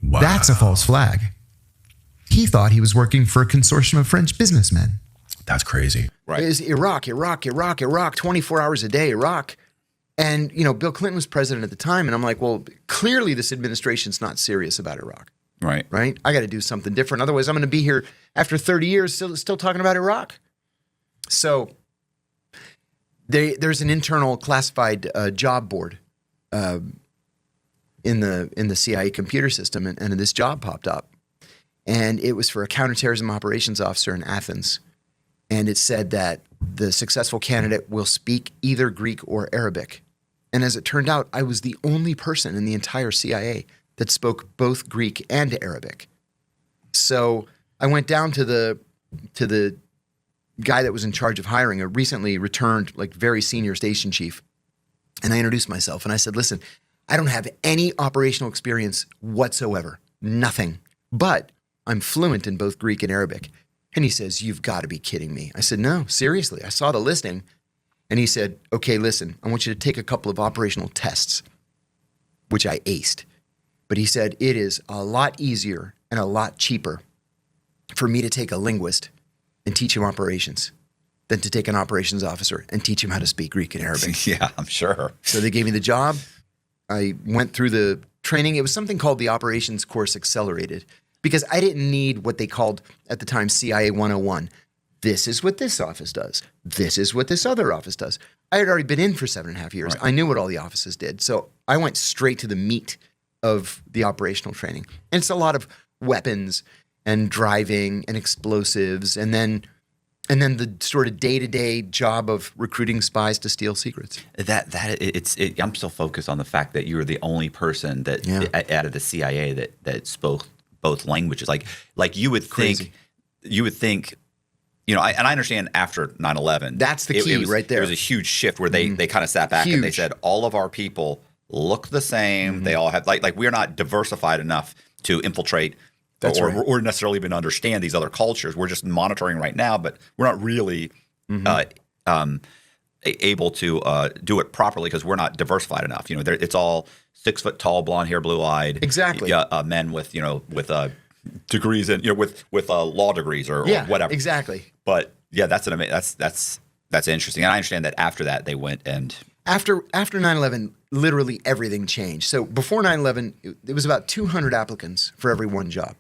Wow. That's a false flag. He thought he was working for a consortium of French businessmen. That's crazy. Right. It was Iraq, 24 hours a day, Iraq. And, Bill Clinton was president at the time. And I'm like, well, clearly this administration's not serious about Iraq. Right. Right? I got to do something different. Otherwise, I'm going to be here after 30 years still talking about Iraq. So there's an internal classified job board in the CIA computer system. And this job popped up. And it was for a counterterrorism operations officer in Athens. And it said that the successful candidate will speak either Greek or Arabic. And as it turned out, I was the only person in the entire CIA that spoke both Greek and Arabic. So I went down to the guy that was in charge of hiring, a recently returned, very senior station chief. And I introduced myself and I said, listen, I don't have any operational experience whatsoever. Nothing. But I'm fluent in both Greek and Arabic. And he says, you've got to be kidding me. I said, no, seriously. I saw the listing. And he said, okay, listen, I want you to take a couple of operational tests, which I aced. But he said, it is a lot easier and a lot cheaper for me to take a linguist and teach him operations than to take an operations officer and teach him how to speak Greek and Arabic. Yeah, I'm sure. So they gave me the job. I went through the training. It was something called the Operations Course Accelerated, because I didn't need what they called at the time CIA 101. This is what this office does. This is what this other office does. I had already been in for 7.5 years. Right. I knew what all the offices did. So I went straight to the meat of the operational training. And it's a lot of weapons and driving and explosives and then the sort of day-to-day job of recruiting spies to steal secrets. I'm still focused on the fact that you were the only person that out of the CIA that spoke both languages. Like you would think, and I understand after 9/11. That's the key right there. There was a huge shift where they kind of sat back and they said all of our people look the same. Mm-hmm. They all have like we're not diversified enough to infiltrate or necessarily even understand these other cultures. We're just monitoring right now, but we're not really able to do it properly because we're not diversified enough. It's all 6 foot tall, blonde hair, blue eyed. Exactly. Men with degrees and with law degrees or whatever. Exactly. But yeah, that's interesting. And I understand that after that they went and after 9/11, literally everything changed. So before 9/11, it was about 200 applicants for every one job.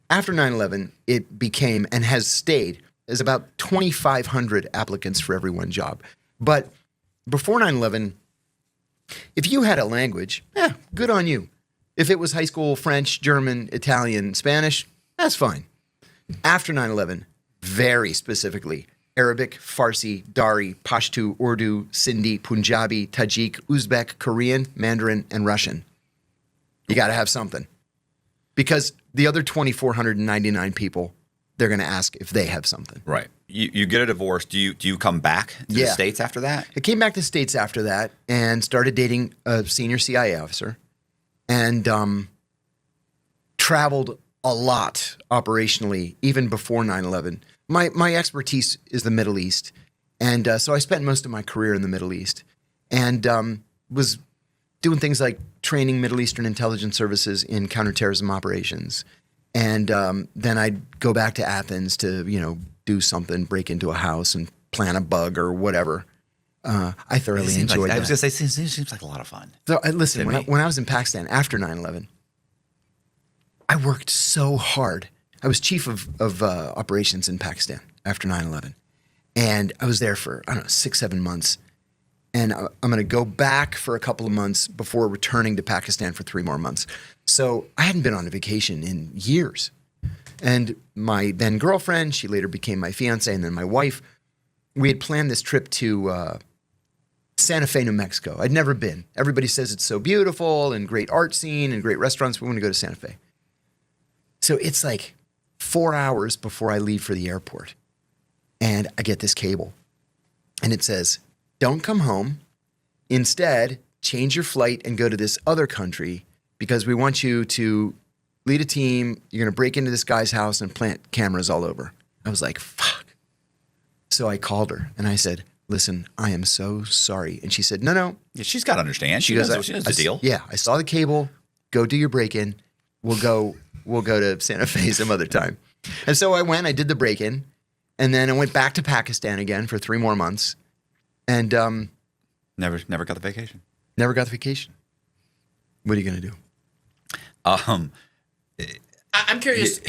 After 9/11, it became and has stayed as about 2,500 applicants for every one job. But before 9/11, if you had a language, good on you. If it was high school French, German, Italian, Spanish, that's fine. After 9/11, very specifically, Arabic, Farsi, Dari, Pashto, Urdu, Sindhi, Punjabi, Tajik, Uzbek, Korean, Mandarin, and Russian. You got to have something. Because the other 2,499 people, they're going to ask if they have something. Right. You get a divorce. Do you come back to the States after that? I came back to the States after that and started dating a senior CIA officer and traveled a lot operationally, even before 9/11. My expertise is the Middle East. And so I spent most of my career in the Middle East and was doing things like training Middle Eastern intelligence services in counterterrorism operations. And then I'd go back to Athens to, do something, break into a house and plant a bug or whatever. I thoroughly enjoyed that. I was going to say, it seems like a lot of fun. So listen, when I was in Pakistan after 9/11, I worked so hard. I was chief of operations in Pakistan after 9/11. And I was there for, 6-7 months. And I'm going to go back for a couple of months before returning to Pakistan for 3 more months. So I hadn't been on a vacation in years. And my then girlfriend, she later became my fiance, and then my wife, we had planned this trip to Santa Fe, New Mexico. I'd never been. Everybody says it's so beautiful and great art scene and great restaurants. We want to go to Santa Fe. So it's like 4 hours before I leave for the airport. And I get this cable. And it says, don't come home. Instead, change your flight and go to this other country because we want you to lead a team. You're going to break into this guy's house and plant cameras all over. I was like, fuck. So I called her and I said, listen, I am so sorry. And she said, no. Yeah, she's got to understand. She knows the deal. Yeah, I saw the cable. Go do your break-in. We'll go to Santa Fe some other time. And so I went, I did the break-in, and then I went back to Pakistan again for 3 more months. And never got the vacation. Never got the vacation. What are you going to do? I'm curious.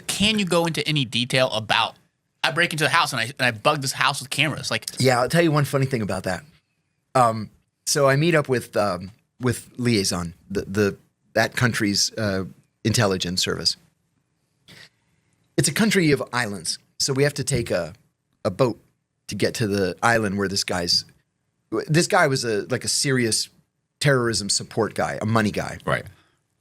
Can you go into any detail about? I break into the house and I bug this house with cameras. Like, yeah, I'll tell you one funny thing about that. So I meet up with Liaison, that country's intelligence service. It's a country of islands, so we have to take a boat to get to the island where this guy was a serious terrorism support guy, a money guy. Right.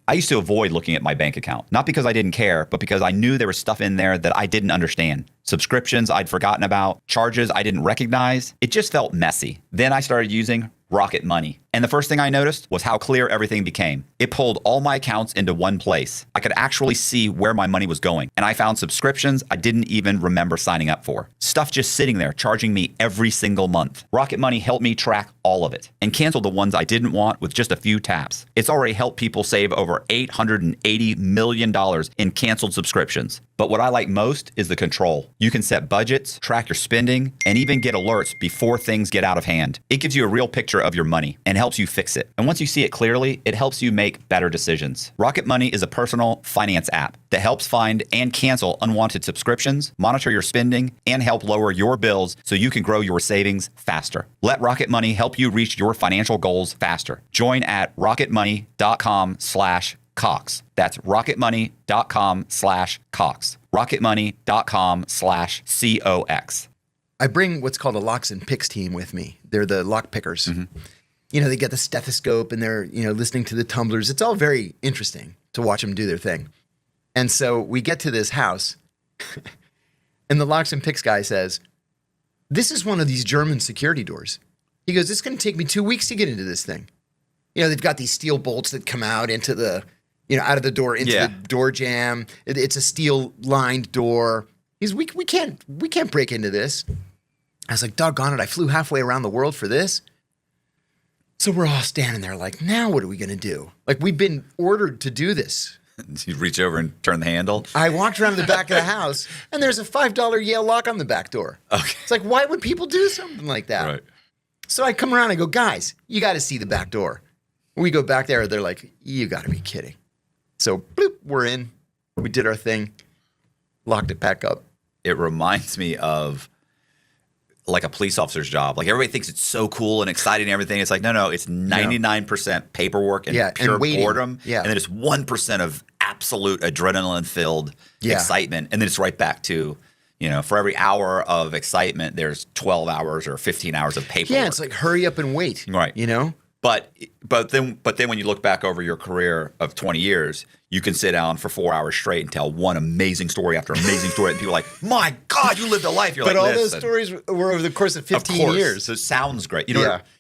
I used to avoid looking at my bank account, not because I didn't care, but because I knew there was stuff in there that I didn't understand. Subscriptions I'd forgotten about, charges I didn't recognize. It just felt messy. Then I started using Rocket Money. And the first thing I noticed was how clear everything became. It pulled all my accounts into one place. I could actually see where my money was going. And I found subscriptions I didn't even remember signing up for. Stuff just sitting there charging me every single month. Rocket Money helped me track all of it and cancel the ones I didn't want with just a few taps. It's already helped people save over $880 million in canceled subscriptions. But what I like most is the control. You can set budgets, track your spending, and even get alerts before things get out of hand. It gives you a real picture of your money and helps you fix it. And once you see it clearly, it helps you make better decisions. Rocket Money is a personal finance app that helps find and cancel unwanted subscriptions, monitor your spending, and help lower your bills so you can grow your savings faster. Let Rocket Money help you reach your financial goals faster. Join at rocketmoney.com/Cox. That's rocketmoney.com/Cox. rocketmoney.com/COX. I bring what's called a locks and picks team with me. They're the lock pickers. Mm-hmm. They get the stethoscope and they're, listening to the tumblers. It's all very interesting to watch them do their thing. And so we get to this house and the locks and picks guy says, "This is one of these German security doors." He goes, "It's going to take me 2 weeks to get into this thing." They've got these steel bolts that come out into the, out of the door into the door jamb. It's a steel lined door. We can't break into this. I was like, doggone it, I flew halfway around the world for this. So we're all standing there like, now what are we going to do? Like, we've been ordered to do this. You reach over and turn the handle? I walked around to the back of the house, and there's a $5 Yale lock on the back door. Okay. It's like, why would people do something like that? Right. So I come around and I go, guys, you got to see the back door. We go back there, they're like, you got to be kidding. So, bloop, we're in. We did our thing, locked it back up. It reminds me of like a police officer's job. Like, everybody thinks it's so cool and exciting and everything. It's like, no, it's 99% paperwork and pure boredom. Yeah. And then it's 1% of absolute adrenaline-filled excitement. And then it's right back to, for every hour of excitement, there's 12 hours or 15 hours of paperwork. Yeah, it's like hurry up and wait. Right. But then when you look back over your career of 20 years, you can sit down for 4 hours straight and tell one amazing story after amazing story, and people are like, "My God, you lived a life." You're but like, all those stories were over the course of 15 years. So it sounds great.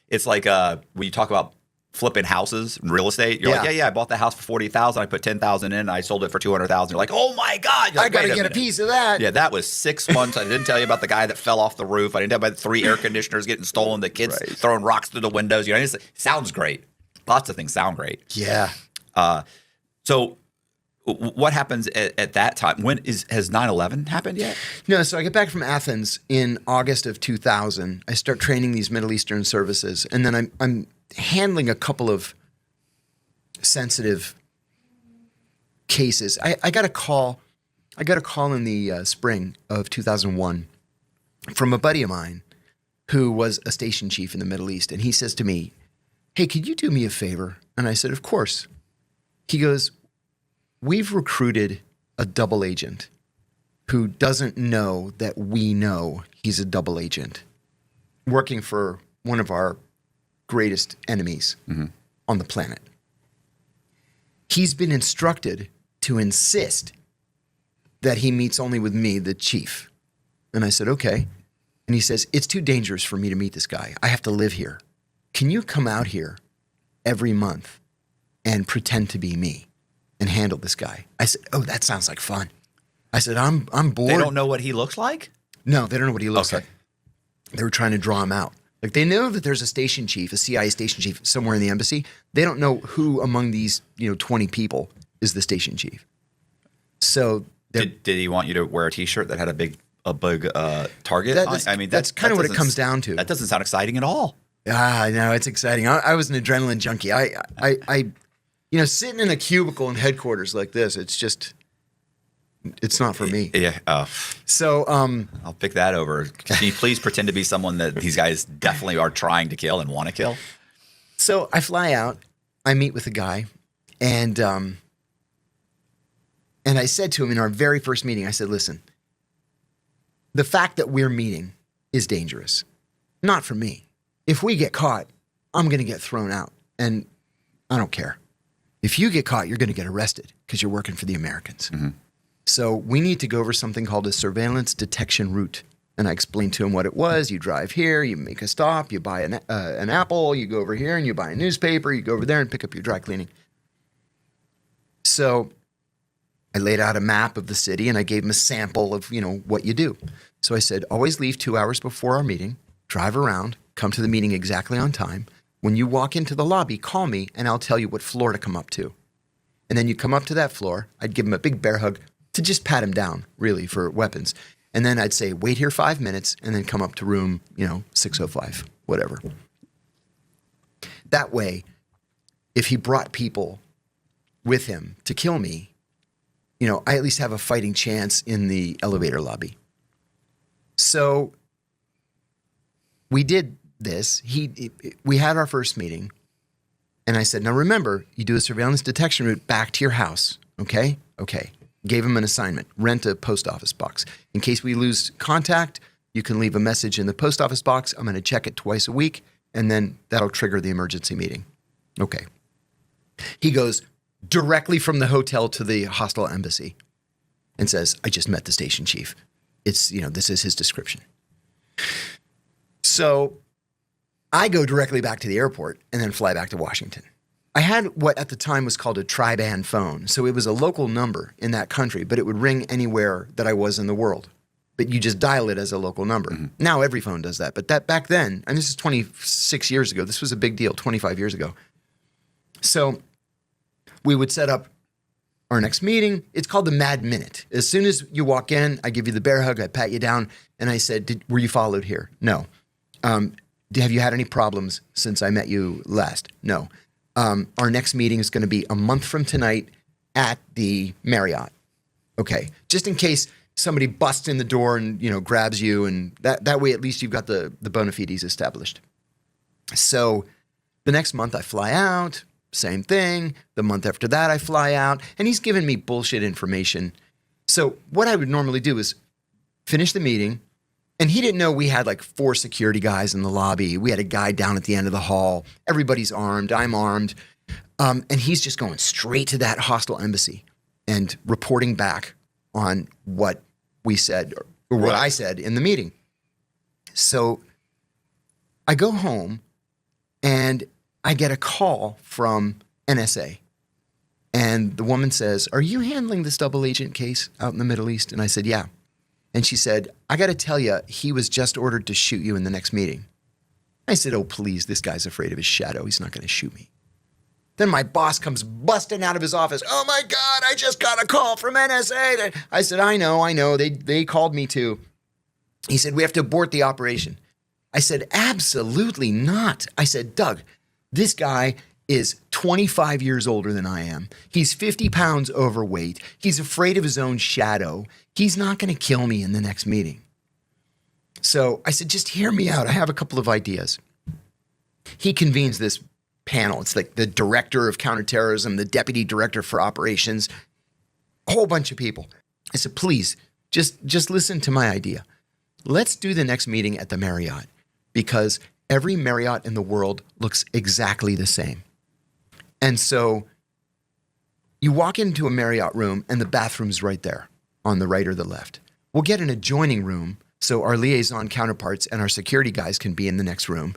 It's like when you talk about flipping houses in real estate, you're like, I bought the house for $40,000, I put $10,000 in, and I sold it for $200,000. You're like, oh my God, I got to get a piece of that. Yeah, that was 6 months. I didn't tell you about the guy that fell off the roof. I didn't tell you about the 3 air conditioners getting stolen, the kids throwing rocks through the windows. It sounds great. Lots of things sound great. Yeah. So what happens at that time? Has 9/11 happened yet? No, so I get back from Athens in August of 2000. I start training these Middle Eastern services, and then I'm handling a couple of sensitive cases. I got a call. I got a call in the spring of 2001 from a buddy of mine who was a station chief in the Middle East, and he says to me, "Hey, could you do me a favor?" And I said, "Of course." He goes, "We've recruited a double agent who doesn't know that we know he's a double agent, working for one of our greatest enemies on the planet. He's been instructed to insist that he meets only with me, the chief." And I said, "Okay." And he says, "It's too dangerous for me to meet this guy. I have to live here. Can you come out here every month and pretend to be me and handle this guy?" I said, "Oh, that sounds like fun." I said, I'm bored." They don't know what he looks like? No, they don't know what he looks like. They were trying to draw him out. Like, they know that there's a station chief, a CIA station chief somewhere in the embassy. They don't know who among these, 20 people is the station chief. So did he want you to wear a T-shirt that had a big target? That's kind of what it comes down to. That doesn't sound exciting at all. No, it's exciting. I was an adrenaline junkie. I sitting in a cubicle in headquarters like this, it's not for me. Yeah. So I'll pick that over. Can you please pretend to be someone that these guys definitely are trying to kill and want to kill? So I fly out. I meet with the guy, and I said to him in our very first meeting, I said, listen, the fact that we're meeting is dangerous. Not for me. If we get caught, I'm going to get thrown out, and I don't care. If you get caught, you're going to get arrested because you're working for the Americans. Mm-hmm. So we need to go over something called a surveillance detection route. And I explained to him what it was. You drive here, you make a stop, you buy an apple, you go over here and you buy a newspaper, you go over there and pick up your dry cleaning. So I laid out a map of the city and I gave him a sample of, what you do. So I said, always leave 2 hours before our meeting, drive around, come to the meeting exactly on time. When you walk into the lobby, call me and I'll tell you what floor to come up to. And then you come up to that floor, I'd give him a big bear hug to just pat him down, really, for weapons. And then I'd say, wait here 5 minutes and then come up to room, 605, whatever. That way, if he brought people with him to kill me, I at least have a fighting chance in the elevator lobby. So we did this. We had our first meeting. And I said, now remember, you do a surveillance detection route back to your house, okay? Okay. Gave him an assignment, rent a post office box. In case we lose contact, you can leave a message in the post office box. I'm going to check it twice a week, and then that'll trigger the emergency meeting. Okay. He goes directly from the hotel to the hostile embassy and says, I just met the station chief. This is his description. So I go directly back to the airport and then fly back to Washington. I had what at the time was called a tri-band phone. So it was a local number in that country, but it would ring anywhere that I was in the world. But you just dial it as a local number. Mm-hmm. Now every phone does that. But that back then, and this is 26 years ago, this was a big deal, 25 years ago. So we would set up our next meeting. It's called the Mad Minute. As soon as you walk in, I give you the bear hug, I pat you down, and I said, were you followed here? No. Have you had any problems since I met you last? No. Our next meeting is going to be a month from tonight at the Marriott. Okay. Just in case somebody busts in the door and, grabs you, and that way at least you've got the bona fides established. So the next month I fly out, same thing. The month after that I fly out, and he's giving me bullshit information. So what I would normally do is finish the meeting, and he didn't know we had like 4 security guys in the lobby. We had a guy down at the end of the hall. Everybody's armed. I'm armed. And he's just going straight to that hostile embassy and reporting back on what we said or what I said in the meeting. So I go home and I get a call from NSA. And the woman says, are you handling this double agent case out in the Middle East? And I said, yeah. And she said, I got to tell you, he was just ordered to shoot you in the next meeting. I said, oh, please, this guy's afraid of his shadow. He's not going to shoot me. Then my boss comes busting out of his office. Oh, my God, I just got a call from NSA. I said, I know. They called me too. He said, we have to abort the operation. I said, absolutely not. I said, Doug, this guy is 25 years older than I am. He's 50 pounds overweight. He's afraid of his own shadow. He's not going to kill me in the next meeting. So I said, just hear me out. I have a couple of ideas. He convenes this panel. It's like the director of counterterrorism, the deputy director for operations, a whole bunch of people. I said, please, just listen to my idea. Let's do the next meeting at the Marriott because every Marriott in the world looks exactly the same. And so you walk into a Marriott room and the bathroom's right there on the right or the left. We'll get an adjoining room so our liaison counterparts and our security guys can be in the next room.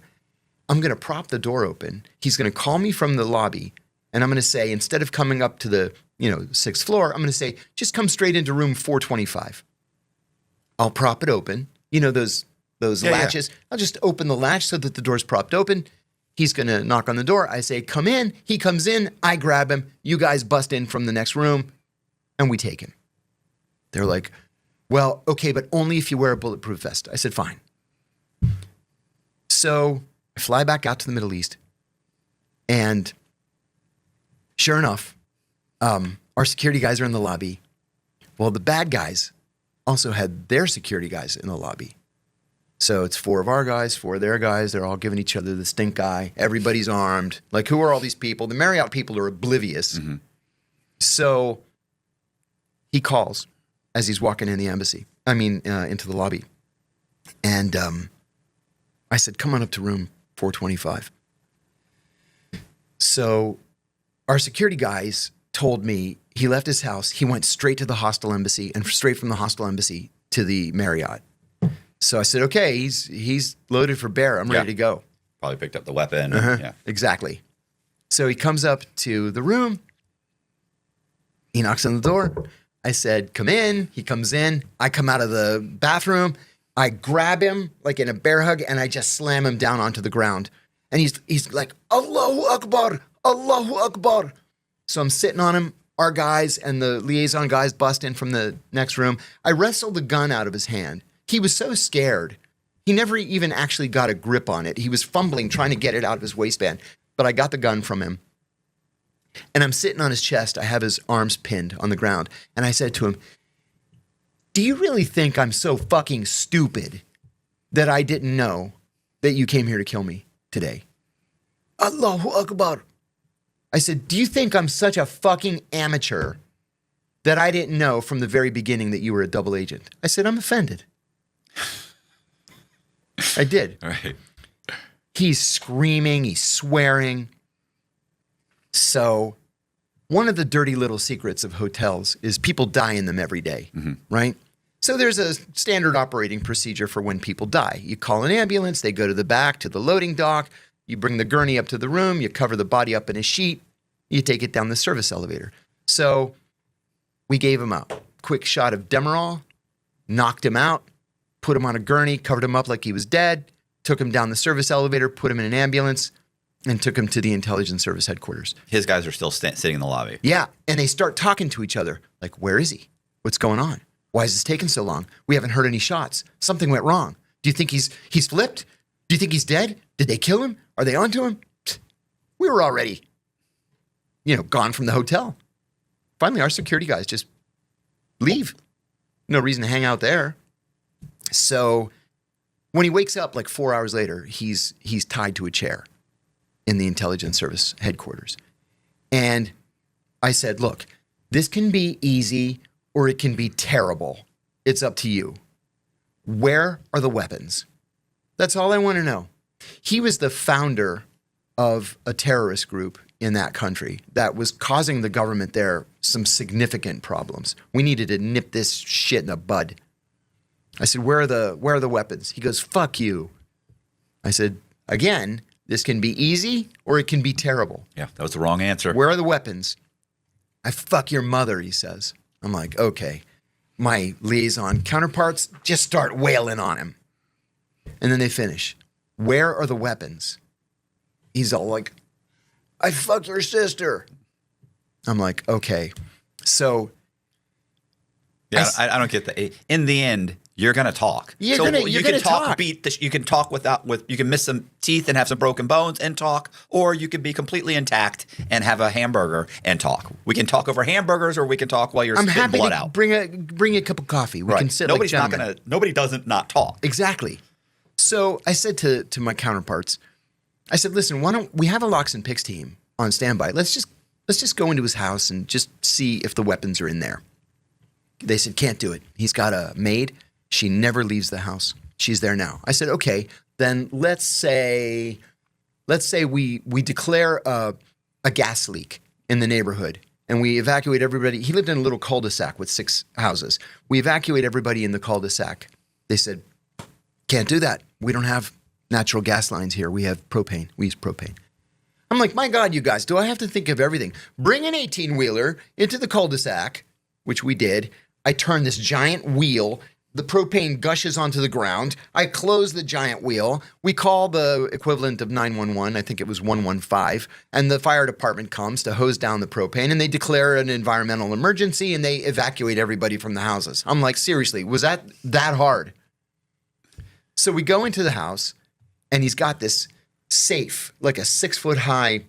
I'm going to prop the door open. He's going to call me from the lobby and I'm going to say, instead of coming up to the 6th floor, I'm going to say, just come straight into room 425. I'll prop it open. Those latches. Yeah. I'll just open the latch so that the door's propped open. He's going to knock on the door. I say, come in. He comes in. I grab him. You guys bust in from the next room, and we take him. They're like, well, okay, but only if you wear a bulletproof vest. I said, fine. So I fly back out to the Middle East, and sure enough, our security guys are in the lobby. Well, the bad guys also had their security guys in the lobby. So it's 4 of our guys, 4 of their guys. They're all giving each other the stink eye. Everybody's armed. Like, who are all these people? The Marriott people are oblivious. Mm-hmm. So he calls as he's walking in the embassy. Into the lobby. And I said, come on up to room 425. So our security guys told me he left his house. He went straight to the hostile embassy and straight from the hostile embassy to the Marriott. So I said, okay, he's loaded for bear. I'm ready to go. Probably picked up the weapon. Yeah, exactly. So he comes up to the room. He knocks on the door. I said, come in. He comes in. I come out of the bathroom. I grab him like in a bear hug, and I just slam him down onto the ground. And he's like, Allahu Akbar, Allahu Akbar. So I'm sitting on him. Our guys and the liaison guys bust in from the next room. I wrestled the gun out of his hand. He was so scared. He never even actually got a grip on it. He was fumbling, trying to get it out of his waistband. But I got the gun from him. And I'm sitting on his chest. I have his arms pinned on the ground. And I said to him, do you really think I'm so fucking stupid that I didn't know that you came here to kill me today? Allahu Akbar. I said, do you think I'm such a fucking amateur that I didn't know from the very beginning that you were a double agent? I said, I'm offended. I did. Right. He's screaming, he's swearing. So one of the dirty little secrets of hotels is people die in them every day, right? So there's a standard operating procedure for when people die. You call an ambulance, they go to the back to the loading dock, you bring the gurney up to the room, you cover the body up in a sheet, you take it down the service elevator. So we gave him a quick shot of Demerol, knocked him out, put him on a gurney, covered him up like he was dead, took him down the service elevator, put him in an ambulance, and took him to the intelligence service headquarters. His guys are still sitting in the lobby. Yeah, and they start talking to each other. Like, where is he? What's going on? Why is this taking so long? We haven't heard any shots. Something went wrong. Do you think he's flipped? Do you think he's dead? Did they kill him? Are they onto him? We were already, gone from the hotel. Finally, our security guys just leave. No reason to hang out there. So when he wakes up like 4 hours later, he's tied to a chair in the intelligence service headquarters. And I said, look, this can be easy or it can be terrible. It's up to you. Where are the weapons? That's all I want to know. He was the founder of a terrorist group in that country that was causing the government there some significant problems. We needed to nip this shit in the bud. I said, where are the weapons? He goes, fuck you. I said, again, this can be easy or it can be terrible. Yeah, that was the wrong answer. Where are the weapons? I fuck your mother, he says. I'm like, okay. My liaison counterparts just start wailing on him. And then they finish. Where are the weapons? He's all like, I fuck your sister. I'm like, okay. So. Yeah, I don't get that. In the end, you're going to talk. You're going to talk. You can talk you can miss some teeth and have some broken bones and talk, or you can be completely intact and have a hamburger and talk. We can talk over hamburgers, or we can talk while you're spitting blood out. Bring a cup of coffee. We can sit like gentlemen. Nobody doesn't not talk. Exactly. So I said to my counterparts, I said, listen, why don't we have a locks and picks team on standby? Let's just go into his house and just see if the weapons are in there. They said, can't do it. He's got a maid. She never leaves the house. She's there now. I said, okay, then let's say we declare a gas leak in the neighborhood and we evacuate everybody. He lived in a little cul-de-sac with 6 houses. We evacuate everybody in the cul-de-sac. They said, can't do that. We don't have natural gas lines here. We have propane. We use propane. I'm like, my God, you guys, do I have to think of everything? Bring an 18-wheeler into the cul-de-sac, which we did. I turned this giant wheel. The propane gushes onto the ground. I close the giant wheel. We call the equivalent of 911. I think it was 115. And the fire department comes to hose down the propane, and they declare an environmental emergency, and they evacuate everybody from the houses. I'm like, seriously, was that hard? So we go into the house, and he's got this safe, like a 6-foot high.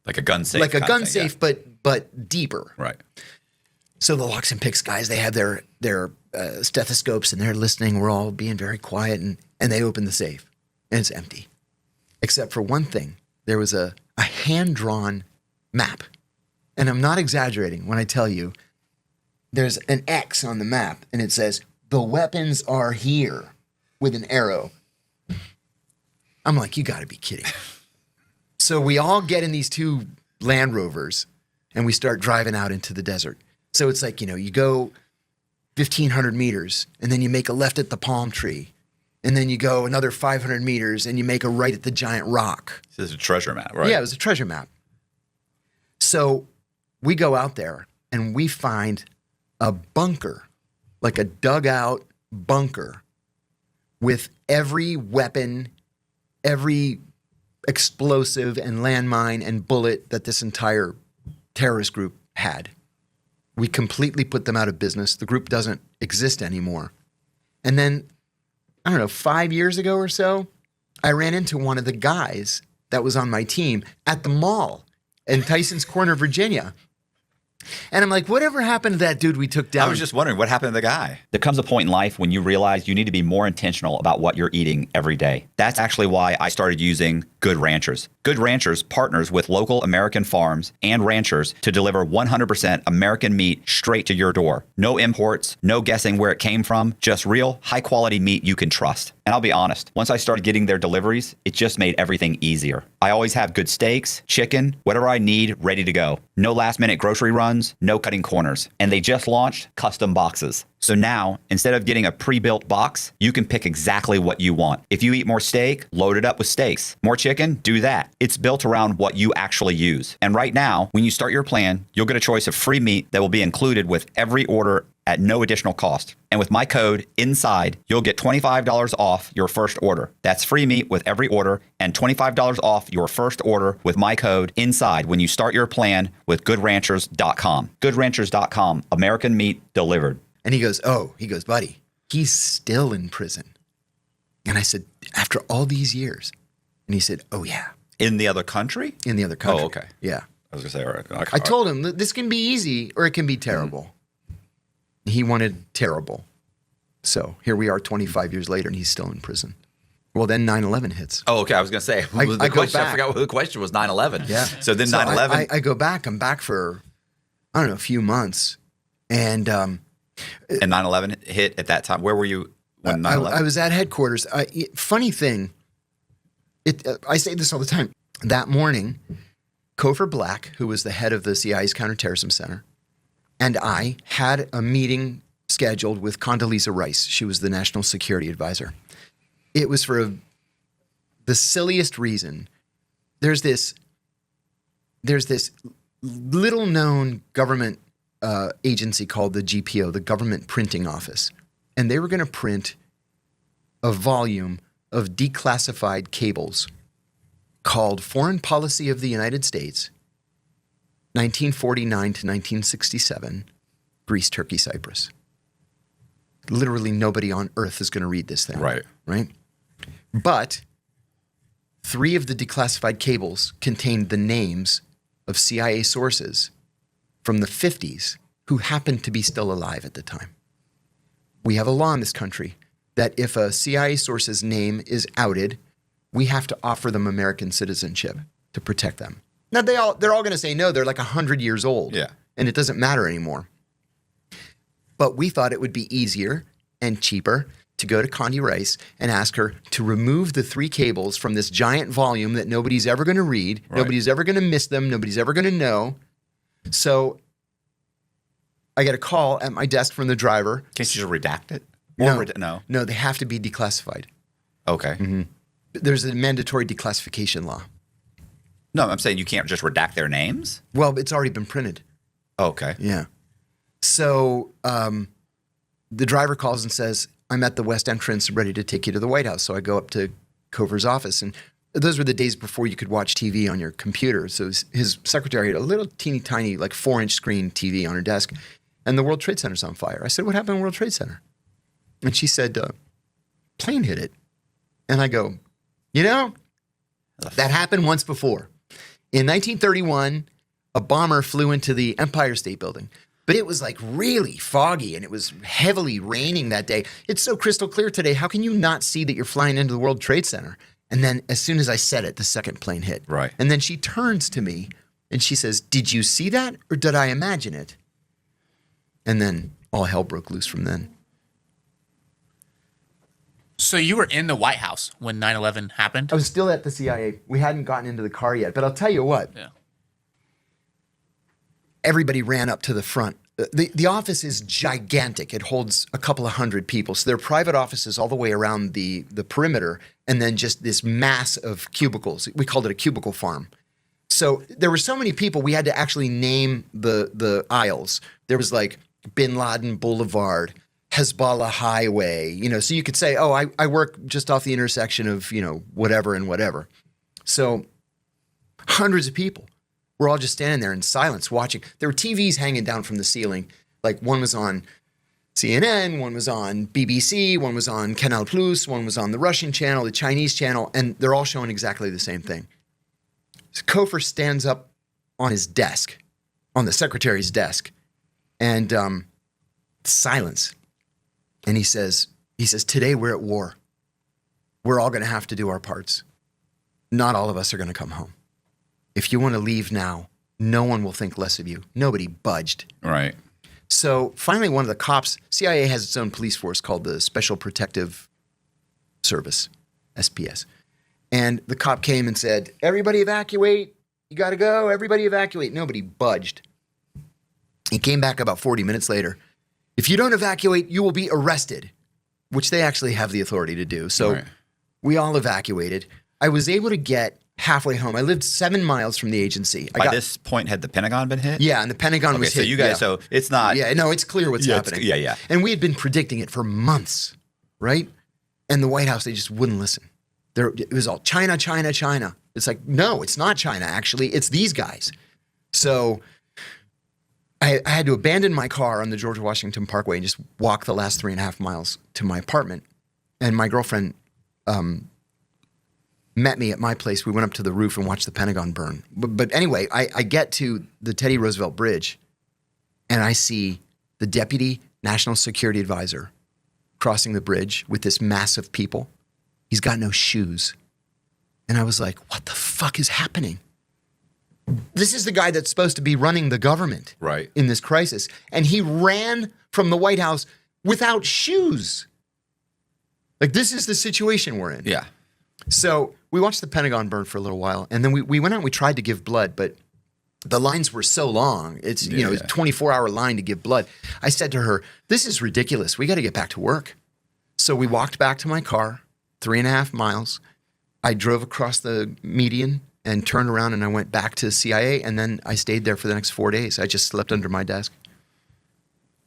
Like a gun safe. Like a gun safe, but deeper. Right. So the locks and picks guys, they have their stethoscopes, and they're listening. We're all being very quiet, and they open the safe, and it's empty. Except for one thing. There was a hand-drawn map. And I'm not exaggerating when I tell you there's an X on the map, and it says, the weapons are here, with an arrow. I'm like, you got to be kidding. So we all get in these 2 Land Rovers, and we start driving out into the desert. So it's like, you go 1,500 meters, and then you make a left at the palm tree. And then you go another 500 meters, and you make a right at the giant rock. This is a treasure map, right? Yeah, it was a treasure map. So we go out there, and we find a bunker, like a dugout bunker, with every weapon, every explosive and landmine and bullet that this entire terrorist group had. We completely put them out of business. The group doesn't exist anymore. And then, I don't know, 5 years ago or so, I ran into one of the guys that was on my team at the mall in Tyson's Corner, Virginia. And I'm like, whatever happened to that dude we took down? I was just wondering, what happened to the guy? There comes a point in life when you realize you need to be more intentional about what you're eating every day. That's actually why I started using Good Ranchers. Good Ranchers partners with local American farms and ranchers to deliver 100% American meat straight to your door. No imports, no guessing where it came from, just real, high-quality meat you can trust. And I'll be honest, once I started getting their deliveries, it just made everything easier. I always have good steaks, chicken, whatever I need ready to go. No last-minute grocery runs, no cutting corners. And they just launched custom boxes. So now, instead of getting a pre-built box, you can pick exactly what you want. If you eat more steak, load it up with steaks. More chicken, do that. It's built around what you actually use. And right now, when you start your plan, you'll get a choice of free meat that will be included with every order at no additional cost. And with my code INSIDE, you'll get $25 off your first order. That's free meat with every order and $25 off your first order with my code INSIDE when you start your plan with GoodRanchers.com. GoodRanchers.com, American meat delivered. And he goes, buddy, he's still in prison. And I said, after all these years? And he said, oh, yeah. In the other country? In the other country. Oh, okay. Yeah. I was going to say, all right. I told him, this can be easy or it can be terrible. He wanted terrible. So here we are 25 years later, and he's still in prison. Well, then 9/11 hits. Oh, okay. I was going to say, I go back. I forgot what the question was, 9/11. Yeah. So then 9/11. I go back. I'm back for, I don't know, a few months. And 9/11 hit at that time. Where were you when 9/11? I was at headquarters. Funny thing, I say this all the time. That morning, Cofer Black, who was the head of the CIA's Counterterrorism Center, and I had a meeting scheduled with Condoleezza Rice. She was the National Security Advisor. It was for the silliest reason. There's this little-known government agency called the GPO, the Government Printing Office, and they were going to print a volume of declassified cables called Foreign Policy of the United States, 1949 to 1967, Greece, Turkey, Cyprus. Literally nobody on earth is going to read this thing. Right. Right? But 3 of the declassified cables contained the names of CIA sources from the 50s who happened to be still alive at the time. We have a law in this country that if a CIA source's name is outed, we have to offer them American citizenship to protect them. Now, they're all going to say no. They're like 100 years old. Yeah. And it doesn't matter anymore. But we thought it would be easier and cheaper to go to Condi Rice and ask her to remove the 3 cables from this giant volume that nobody's ever going to read. Right. Nobody's ever going to miss them. Nobody's ever going to know. So I get a call at my desk from the driver. Can't you just redact it? No, they have to be declassified. Okay. Mm-hmm. There's a mandatory declassification law. No, I'm saying you can't just redact their names? Well, it's already been printed. Okay. Yeah. So the driver calls and says, I'm at the west entrance ready to take you to the White House. So I go up to Cover's office, and those were the days before you could watch TV on your computer. So his secretary had a little teeny tiny, like 4-inch screen TV on her desk, and the World Trade Center's on fire. I said, what happened in the World Trade Center? And she said, plane hit it. And I go, that happened once before. In 1931, a bomber flew into the Empire State Building. But it was like really foggy, and it was heavily raining that day. It's so crystal clear today. How can you not see that you're flying into the World Trade Center? And then as soon as I said it, the second plane hit. Right. And then she turns to me and she says, did you see that or did I imagine it? And then all hell broke loose from then. So you were in the White House when 9/11 happened? I was still at the CIA. We hadn't gotten into the car yet. But I'll tell you what. Yeah. Everybody ran up to the front. The office is gigantic. It holds a couple of hundred people. So there are private offices all the way around the perimeter, and then just this mass of cubicles. We called it a cubicle farm. So there were so many people, we had to actually name the aisles. There was like Bin Laden Boulevard, Hezbollah Highway, so you could say, oh, I work just off the intersection of, whatever and whatever. So hundreds of people. We're all just standing there in silence watching. There were TVs hanging down from the ceiling. Like one was on CNN, one was on BBC, one was on Canal Plus, one was on the Russian channel, the Chinese channel, and they're all showing exactly the same thing. So Kofer stands up on his desk, on the secretary's desk, and silence. And he says, today we're at war. We're all going to have to do our parts. Not all of us are going to come home. If you want to leave now, no one will think less of you. Nobody budged. Right. So finally, one of the cops, CIA has its own police force called the Special Protective Service, SPS. And the cop came and said, everybody evacuate. You got to go. Everybody evacuate. Nobody budged. He came back about 40 minutes later. If you don't evacuate, you will be arrested, which they actually have the authority to do. So we all evacuated. I was able to get halfway home. I lived 7 miles from the agency. By this point, had the Pentagon been hit? Yeah, and the Pentagon was hit. So you guys, so it's not. Yeah, no, it's clear what's happening. Yeah. And we had been predicting it for months, right? And the White House, they just wouldn't listen. It was all China, China, China. It's like, no, it's not China, actually. It's these guys. So I had to abandon my car on the George Washington Parkway and just walk the last 3.5 miles to my apartment. And my girlfriend met me at my place. We went up to the roof and watched the Pentagon burn. But anyway, I get to the Teddy Roosevelt Bridge, and I see the Deputy National Security Advisor crossing the bridge with this mass of people. He's got no shoes. And I was like, what the fuck is happening? This is the guy that's supposed to be running the government in this crisis. And he ran from the White House without shoes. Like, this is the situation we're in. Yeah. So we watched the Pentagon burn for a little while, and then we went out and we tried to give blood, but the lines were so long. It's, it's a 24-hour line to give blood. I said to her, this is ridiculous. We got to get back to work. So we walked back to my car, 3.5 miles. I drove across the median and turned around, and I went back to CIA, and then I stayed there for the next 4 days. I just slept under my desk.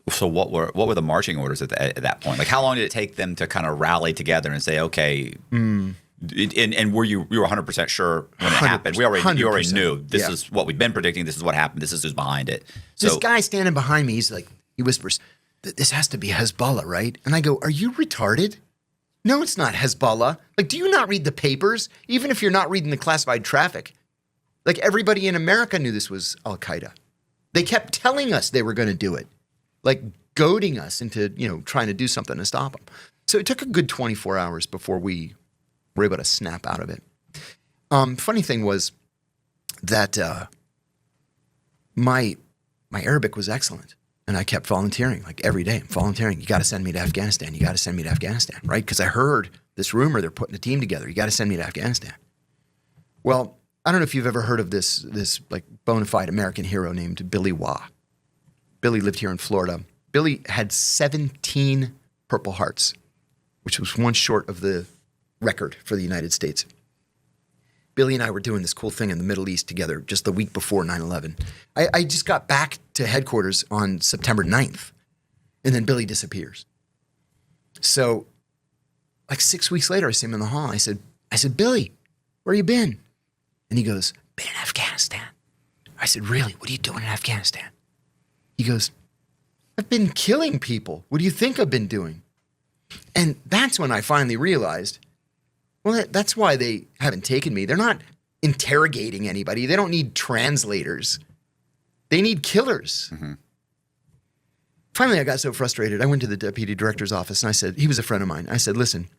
So what were the marching orders at that point? Like, how long did it take them to kind of rally together and say, okay, and were you were 100% sure when it happened? You already knew this is what we've been predicting. This is what happened. This is who's behind it. So this guy standing behind me, he whispers, this has to be Hezbollah, right? And I go, are you retarded? No, it's not Hezbollah. Like, do you not read the papers? Even if you're not reading the classified traffic. Like, everybody in America knew this was Al-Qaeda. They kept telling us they were going to do it. Like, goading us into, trying to do something to stop them. So it took a good 24 hours before we were able to snap out of it. Funny thing was that my Arabic was excellent. And I kept volunteering, like every day. I'm volunteering. You got to send me to Afghanistan. You got to send me to Afghanistan, right? Because I heard this rumor they're putting a team together. You got to send me to Afghanistan. Well, I don't know if you've ever heard of this like bona fide American hero named Billy Waugh. Billy lived here in Florida. Billy had 17 Purple Hearts, which was one short of the record for the United States. Billy and I were doing this cool thing in the Middle East together just the week before 9/11. I just got back to headquarters on September 9th, and then Billy disappears. So like 6 weeks later, I see him in the hall. I said, Billy, where you been? And he goes, been in Afghanistan. I said, really? What are you doing in Afghanistan? He goes, I've been killing people. What do you think I've been doing? And that's when I finally realized, well, that's why they haven't taken me. They're not interrogating anybody. They don't need translators. They need killers. Mm-hmm. Finally, I got so frustrated. I went to the deputy director's office and I said, he was a friend of mine. I said, listen,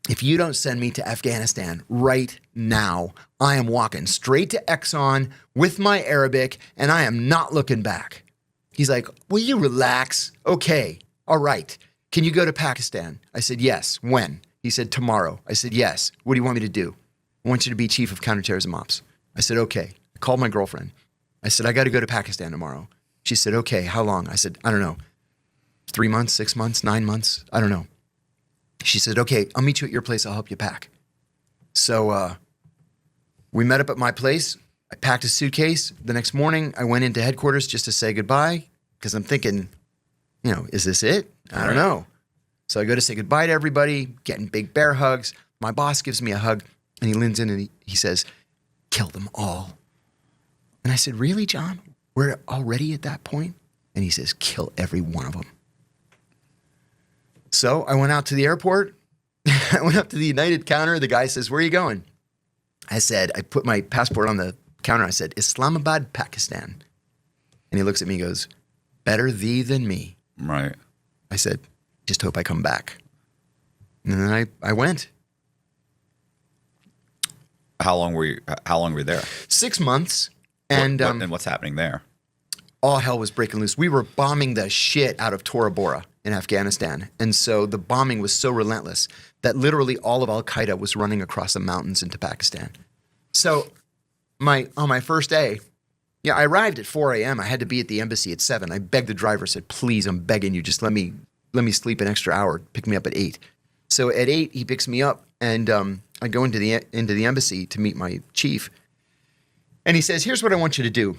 if you don't send me to Afghanistan right now, I am walking straight to Exxon with my Arabic and I am not looking back. He's like, will you relax? Okay, all right. Can you go to Pakistan? I said, yes. When? He said, tomorrow. I said, yes. What do you want me to do? I want you to be chief of counterterrorism ops. I said, okay. I called my girlfriend. I said, I got to go to Pakistan tomorrow. She said, okay, how long? I said, I don't know. 3 months, 6 months, 9 months? I don't know. She said, okay, I'll meet you at your place. I'll help you pack. So we met up at my place. I packed a suitcase. The next morning, I went into headquarters just to say goodbye because I'm thinking, is this it? I don't know. So I go to say goodbye to everybody, getting big bear hugs. My boss gives me a hug, and he leans in and he says, kill them all. And I said, really, John? We're already at that point? And he says, kill every one of them. So I went out to the airport. I went up to the United counter. The guy says, where are you going? I said, I put my passport on the counter. I said, Islamabad, Pakistan. And he looks at me and goes, better thee than me. Right. I said, just hope I come back. And then I went. How long were you there? 6 months. And and what's happening there? All hell was breaking loose. We were bombing the shit out of Tora Bora in Afghanistan. And so the bombing was so relentless that literally all of Al-Qaeda was running across the mountains into Pakistan. So on my first day, I arrived at 4 a.m. I had to be at the embassy at 7. I begged the driver, said, please, I'm begging you, just let me sleep an extra hour, pick me up at 8. So at 8, he picks me up, and I go into the embassy to meet my chief. And he says, here's what I want you to do.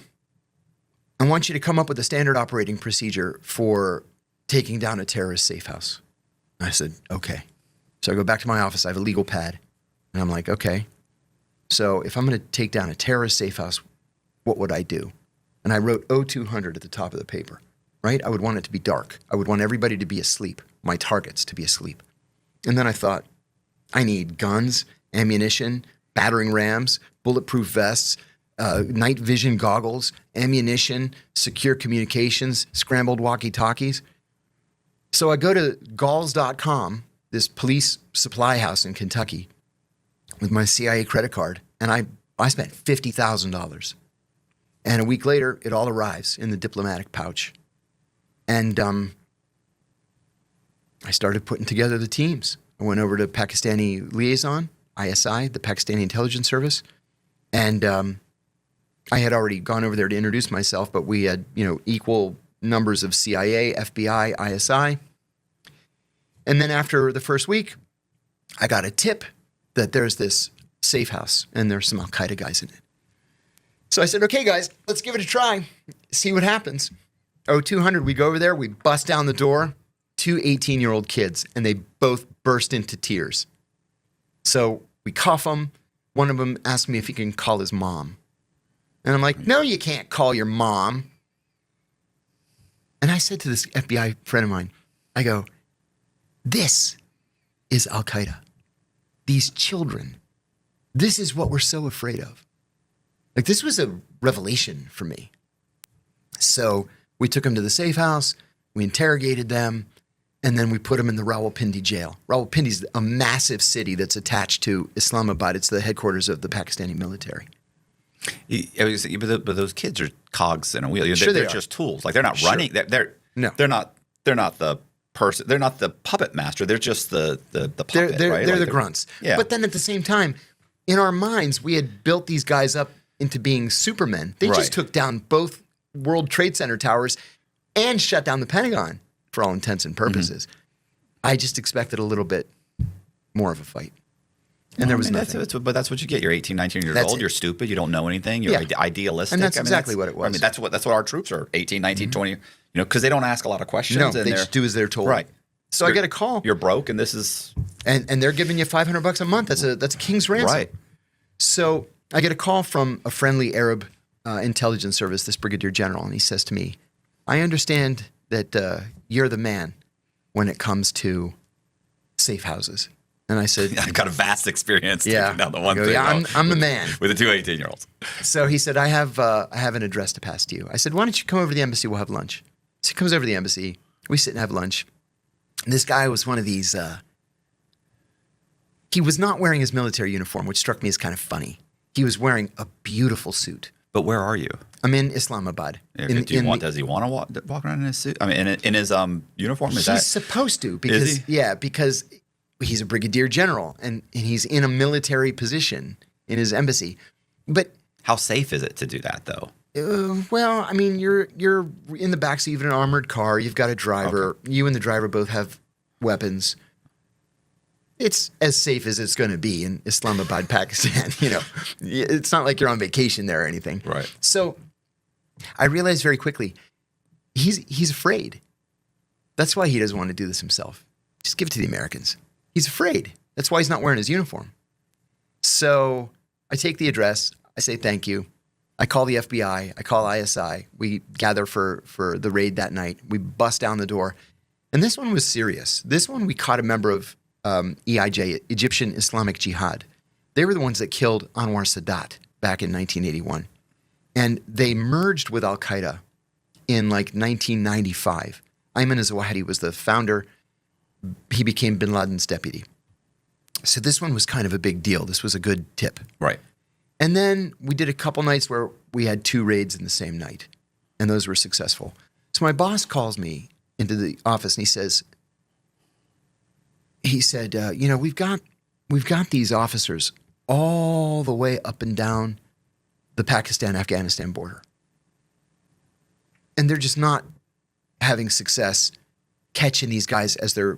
I want you to come up with a standard operating procedure for taking down a terrorist safe house. I said, okay. So I go back to my office. I have a legal pad. And I'm like, okay. So if I'm going to take down a terrorist safe house, what would I do? And I wrote 0200 at the top of the paper, right? I would want it to be dark. I would want everybody to be asleep, my targets to be asleep. And then I thought, I need guns, ammunition, battering rams, bulletproof vests, night vision goggles, ammunition, secure communications, scrambled walkie-talkies. So I go to galls.com, this police supply house in Kentucky, with my CIA credit card, and I spent $50,000. And a week later, it all arrives in the diplomatic pouch. And I started putting together the teams. I went over to Pakistani Liaison, ISI, the Pakistani Intelligence Service, and I had already gone over there to introduce myself, but we had, equal numbers of CIA, FBI, ISI. And then after the first week, I got a tip that there's this safe house and there's some Al-Qaeda guys in it. So I said, okay, guys, let's give it a try, see what happens. 0200, we go over there, we bust down the door, 2 18-year-old kids, and they both burst into tears. So we cuff them. One of them asked me if he can call his mom. And I'm like, no, you can't call your mom. And I said to this FBI friend of mine, I go, this is Al-Qaeda. These children, this is what we're so afraid of. Like, this was a revelation for me. So we took them to the safe house, we interrogated them, and then we put them in the Rawalpindi jail. Rawalpindi is a massive city that's attached to Islamabad. It's the headquarters of the Pakistani military. But those kids are cogs in a wheel. Sure they're just tools. Like, they're not running. They're not the person. They're not the puppet master. They're just the puppet. They're right? the grunts. Yeah. But then at the same time, in our minds, we had built these guys up into being supermen. They just took down both World Trade Center towers and shut down the Pentagon for all intents and purposes. Mm-hmm. I just expected a little bit more of a fight. And there was nothing. But that's what you get. You're 18, 19 years old. You're stupid. You don't know anything. You're idealistic. And that's exactly what it was. I mean, that's what our troops are, 18, 19, 20, because they don't ask a lot of questions. No, they just do as they're told. Right. So I get a call. You're broke, and this is and they're giving you $500 a month. That's a king's ransom. right. So I get a call from a friendly Arab intelligence service, this brigadier general, and he says to me, "I understand that you're the man when it comes to safe houses." And I said, I've got a vast experience "Yeah, taking down the one I go, thing. yeah, I'm the man." With the 2 18-year-olds. So he said, I have an address to pass to you. I said, "Why don't you come over to the embassy? We'll have lunch." So he comes over to the embassy. We sit and have lunch. And this guy was one of these. He was not wearing his military uniform, which struck me as kind of funny. He was wearing a beautiful suit. But where are you? I'm in Islamabad. Does he want to walk around in his suit? I mean, in his uniform? He's supposed to because because he's a brigadier general and he's in a military position in his embassy. But how safe is it to do that, though? well, I mean, you're in the backseat of an armored car. You've got a driver. Okay. You and the driver both have weapons. It's as safe as it's going to be in Islamabad, Pakistan. You know, it's not like you're on vacation there or anything. Right. So I realized very quickly he's afraid. That's why he doesn't want to do this himself. Just give it to the Americans. He's afraid. That's why he's not wearing his uniform. So I take the address. I say thank you. I call the FBI. I call ISI. We gather for the raid that night. We bust down the door. And this one was serious. This one we caught a member of EIJ, Egyptian Islamic Jihad. They were the ones that killed Anwar Sadat back in 1981. And they merged with Al-Qaeda in like 1995. Ayman al-Zawahiri was the founder. He became bin Laden's deputy. So this one was kind of a big deal. This was a good tip. Right. And then we did a couple nights where we had 2 raids in the same night. And those were successful. So my boss calls me into the office and he said, you know, we've got these officers all the way up and down the Pakistan-Afghanistan border. And they're just not having success catching these guys as they're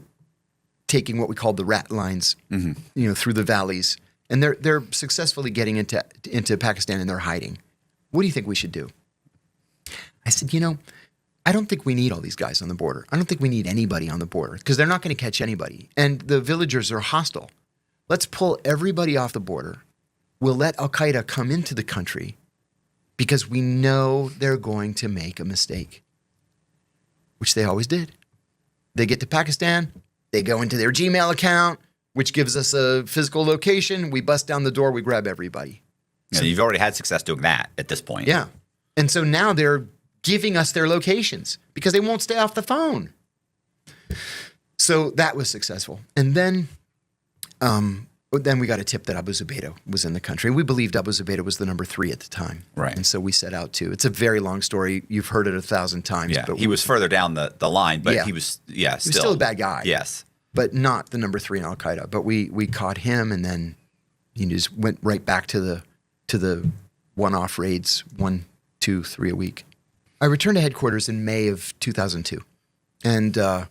taking what we call the rat lines, you know, through the valleys. And they're successfully getting into Pakistan and they're hiding. What do you think we should do? I said, you know, I don't think we need all these guys on the border. I don't think we need anybody on the border because they're not going to catch anybody. And the villagers are hostile. Let's pull everybody off the border. We'll let Al-Qaeda come into the country because we know they're going to make a mistake, which they always did. They get to Pakistan. They go into their Gmail account, which gives us a physical location. We bust down the door. We grab everybody. So you've already had success doing that at this point. Yeah. And so now they're giving us their locations because they won't stay off the phone. So that was successful. And then we got a tip that Abu Zubaydah was in the country. We believed Abu Zubaydah was the number 3 at the time. Right. And so we set out to. It's a very long story. You've heard it 1,000 times. Yeah. But he was further down the line, but Yeah. he was, he was still a bad guy. Yes. But not the number 3 in Al-Qaeda. But we caught him, and then he just went right back to the one-off raids, 1, 2, 3 a week. I returned to headquarters in May of 2002, and a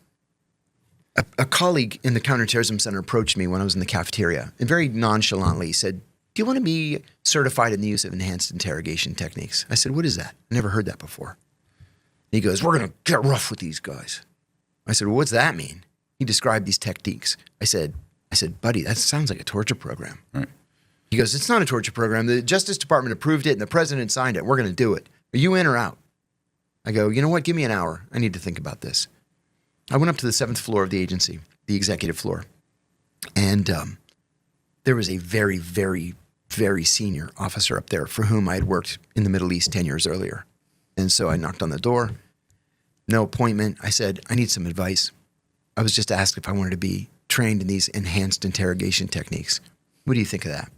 colleague in the Counterterrorism Center approached me when I was in the cafeteria and very nonchalantly said, "Do you want to be certified in the use of enhanced interrogation techniques?" I said, "What is that? I never heard that before." And he goes, "We're going to get rough with these guys." I said, "Well, what's that mean?" He described these techniques. I said, "Buddy, that sounds like a torture program." Right. He goes, "It's not a torture program. The Justice Department approved it and the president signed it. We're going to do it. Are you in or out?" I go, "You know what? Give me an hour. I need to think about this." I went up to the 7th floor of the agency, the executive floor. And there was a very, very, very senior officer up there for whom I had worked in the Middle East 10 years earlier. And so I knocked on the door. No appointment. I said, "I need some advice. I was just asked if I wanted to be trained in these enhanced interrogation techniques. What do you think of that?"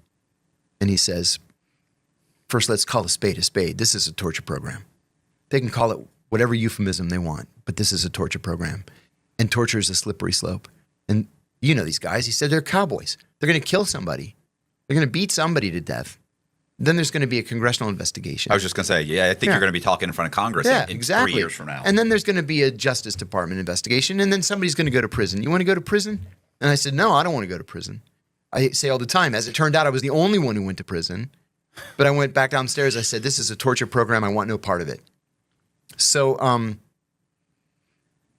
And he says, "First, let's call a spade a spade. This is a torture program. They can call it whatever euphemism they want, but this is a torture program. And torture is a slippery slope. And you know these guys." He said, "They're cowboys. They're going to kill somebody. They're going to beat somebody to death. Then there's going to be a congressional investigation." I was just going to say, I think you're going to be talking in front of Congress in exactly. 3 years from now. And then there's going to be a Justice Department investigation, and then somebody's going to go to prison. You want to go to prison? And I said, "No, I don't want to go to prison." I say all the time. As it turned out, I was the only one who went to prison. But I went back downstairs. I said, "This is a torture program. I want no part of it." So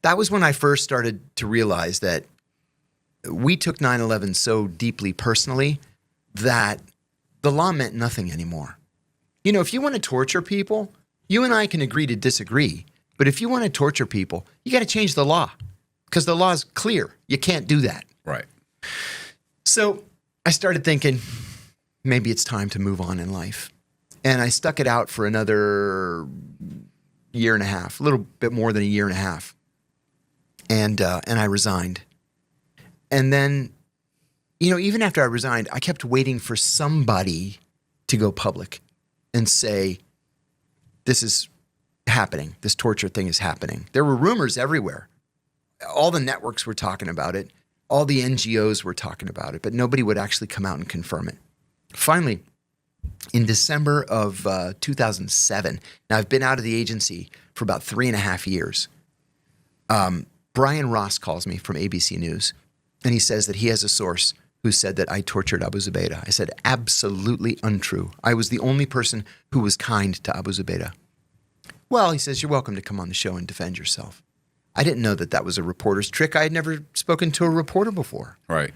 that was when I first started to realize that we took 9/11 so deeply personally that the law meant nothing anymore. You know, if you want to torture people, you and I can agree to disagree. But if you want to torture people, you got to change the law because the law is clear. You can't do that. Right. So I started thinking, maybe it's time to move on in life. And I stuck it out for another year and a half, a little bit more than a year and a half. And I resigned. And then, you know, even after I resigned, I kept waiting for somebody to go public and say, this is happening. This torture thing is happening. There were rumors everywhere. All the networks were talking about it. All the NGOs were talking about it, but nobody would actually come out and confirm it. Finally, in December of 2007, now I've been out of the agency for about 3.5 years. Brian Ross calls me from ABC News, and he says that he has a source who said that I tortured Abu Zubaydah. I said, absolutely untrue. I was the only person who was kind to Abu Zubaydah. Well, he says, you're welcome to come on the show and defend yourself. I didn't know that that was a reporter's trick. I had never spoken to a reporter before. Right.